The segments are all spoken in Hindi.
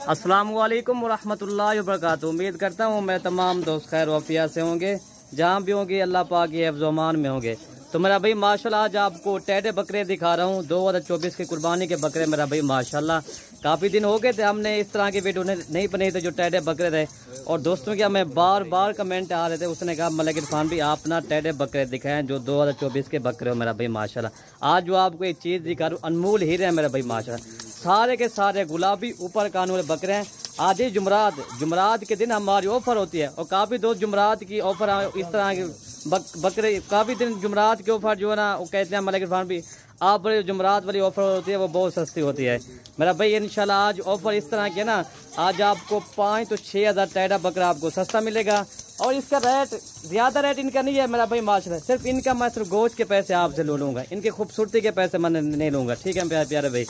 अस्सलाम वालेकुम वरहमतुल्लाहि वबरकातुहू। उम्मीद करता हूँ मैं तमाम दोस्त खैर वाफिया से होंगे, जहाँ भी होंगे अल्लाह पाक के हिफ्ज़ अमान में होंगे। तो मेरा भाई माशाल्लाह आज आपको टेढ़े बकरे दिखा रहा हूँ। 2024 की कुर्बानी के बकरे मेरा भाई माशाल्लाह काफ़ी दिन हो गए थे हमने इस तरह की वीडियो नहीं बनाई थी जो टेढ़े बकरे थे। और दोस्तों के हमें बार बार कमेंट आ रहे थे, उसने कहा मलिक इरफान भी आप ना टेढ़े बकरे दिखाएं जो 2024 के बकरे हो मेरा भाई माशाल्लाह। आज जो आपको एक चीज़ दिखा रहा हूँ अनमोल हीरे हैं मेरा भाई माशाल्लाह, सारे के सारे गुलाबी ऊपर कान वाले बकरे हैं। आज ही जुमरात के दिन हमारी ऑफर होती है और काफ़ी दोस्त जुमरात की ऑफर इस तरह के बकरे काफ़ी दिन जुमरात की ऑफर जो है ना वो कहते हैं मलिक इरफान भी आप जुमरात वाली ऑफर होती है वो बहुत सस्ती होती है मेरा भाई। इंशाल्लाह आज ऑफर इस तरह की है ना, आज आपको 5 तो 6 हज़ार टेढ़ा बकरा आपको सस्ता मिलेगा। और इसका रेट ज़्यादा रेट इनका नहीं है मेरा भाई माशाल्लाह, सिर्फ इनका मैं सिर्फ गोश्त के पैसे आपसे ले लूँगा, इनकी खूबसूरती के पैसे मैं नहीं लूँगा, ठीक है प्यारे प्यारे भाई।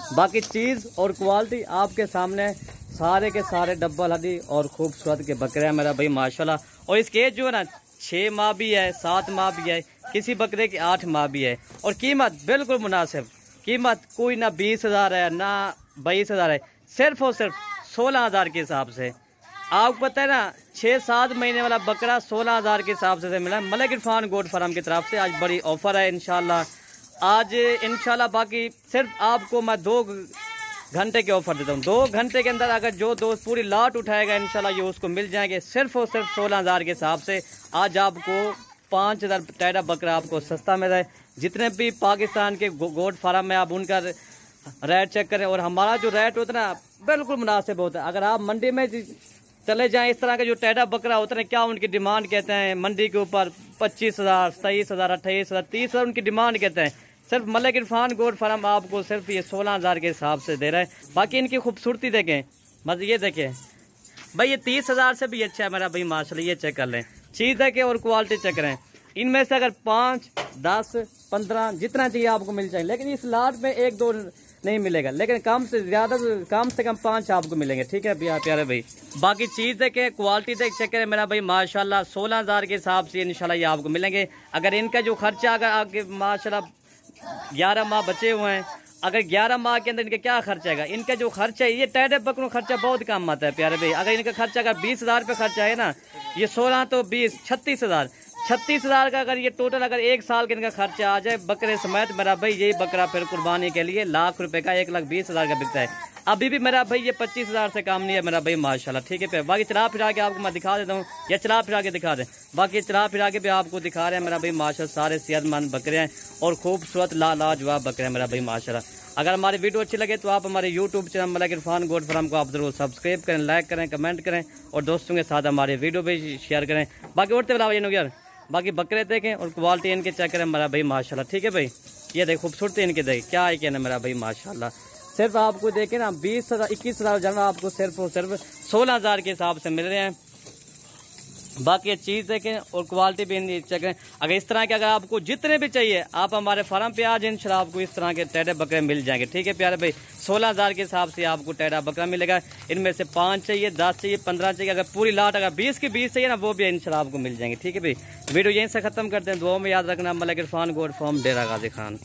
बाकी चीज़ और क्वालिटी आपके सामने सारे के सारे डब्बल हड्डी और खूबसूरत के बकरे हैं मेरा भाई माशाल्लाह। और इसकी एज जो है ना 6 माह भी है, 7 माह भी है, किसी बकरे की 8 माह भी है। और कीमत बिल्कुल मुनासिब, कीमत कोई ना 20 हज़ार है ना 22 हज़ार है, सिर्फ और सिर्फ 16 हज़ार के हिसाब से। आपको पता है ना 6-7 महीने वाला बकरा 16 हज़ार के हिसाब से मिला है मलिक इरफान गोट फार्म की तरफ से। आज बड़ी ऑफर है इंशाल्लाह, आज इंशाल्लाह। बाकी सिर्फ आपको मैं 2 घंटे की ऑफर देता हूँ, 2 घंटे के अंदर अगर जो दोस्त पूरी लाट उठाएगा इंशाल्लाह ये उसको मिल जाएंगे सिर्फ और सिर्फ 16 हज़ार के हिसाब से। आज आपको 5 हज़ार टेढ़ा बकरा आपको सस्ता मिल रहा है। जितने भी पाकिस्तान के गोट फार्म में आप उनका रेट चेक करें और हमारा जो रेट होता है ना बिल्कुल मुनासिब होता है। अगर आप मंडी में चले जाएँ इस तरह का जो टेढ़ा बकरा होता है क्या उनकी डिमांड कहते हैं मंडी के ऊपर 25 हज़ार 27 हज़ार 28 हज़ार 30 हज़ार उनकी डिमांड कहते हैं। सिर्फ मलिक इरफान गोट फार्म आपको सिर्फ ये 16 हज़ार के हिसाब से दे रहा है। बाकी इनकी खूबसूरती देखें, बस ये देखें भाई, ये 30 हज़ार से भी अच्छा है मेरा भाई माशाल्लाह। ये चेक कर लें, चीज़ देखें और क्वालिटी चेक करें। इनमें से अगर 5, 10, 15 जितना चाहिए आपको मिल जाए, लेकिन इस लाट में 1-2 नहीं मिलेगा, लेकिन कम से कम 5 आपको मिलेंगे, ठीक है प्यारे भाई। बाकी चीज़ देखें, क्वालिटी चेक करें मेरा भाई माशाल्लाह। 16 हज़ार के हिसाब से इंशाल्लाह ये आपको मिलेंगे। अगर इनका जो खर्चा अगर आपके माशाल्लाह 11 माह बचे हुए हैं, अगर 11 माह के अंदर इनका क्या खर्चा आएगा, इनका जो खर्चा है ये टेढ़े बकरों खर्चा बहुत कम आता है प्यारे भाई। अगर इनका खर्चा अगर 20 हज़ार पे खर्चा है ना, ये 16 तो 20 36 हज़ार, 36 हज़ार का अगर ये टोटल अगर 1 साल के इनका खर्चा आ जाए बकरे समेत मेरा भाई, यही बकरा फिर कुर्बानी के लिए लाख रुपए का 1,20,000 का बिकता है। अभी भी मेरा भाई ये 25 हज़ार से काम नहीं है मेरा भाई माशाल्लाह, ठीक है। बाकी चला फिरा के आपको मैं दिखा देता हूँ, या चला फिरा के दिखा दें। बाकी चला फिरा के भी आपको दिखा रहे हैं मेरा भाई माशाल्लाह, सारे सेहतमंद बकरे हैं और खूबसूरत लाजवाब बकरे हैं मेरा भाई माशाल्लाह। अगर हमारी वीडियो अच्छी लगे तो आप हमारे YouTube channel Malik Irfan goat farm को आप जरूर सब्सक्राइब करें, लाइक करें, कमेंट करें और दोस्तों के साथ हमारे वीडियो भी शेयर करें। बाकी उठते बिला यार, बाकी बकरे देखें और क्वालिटी इनके चेक करें मेरा भाई माशाल्लाह, ठीक है भाई। ये देख खूबसूरती इनके देख, क्या है कहना मेरा भाई माशाल्लाह। सिर्फ आपको देखें ना 20 हज़ार 21 हज़ार जानवर आपको सिर्फ और सिर्फ 16 हज़ार के हिसाब से मिल रहे हैं। बाकी चीज़ देखें और क्वालिटी भी चेक करें। अगर इस तरह के अगर आपको जितने भी चाहिए आप हमारे फार्म पे आ जाए, इंशाल्लाह आपको इस तरह के टेढ़े बकरे मिल जाएंगे, ठीक है प्यारे भाई। 16 हज़ार के हिसाब से आपको टेढ़ा बकरा मिलेगा। इनमें से 5 चाहिए, 10 चाहिए, 15 चाहिए, अगर पूरी लाट अगर 20 की 20 चाहिए ना वो भी इंशाल्लाह आपको मिल जाएंगे, ठीक है भाई। वीडियो यहीं से ख़त्म करते हैं, दुआ में याद रखना। मलिक इरफान गोट फार्म, डेरा गाजी खान।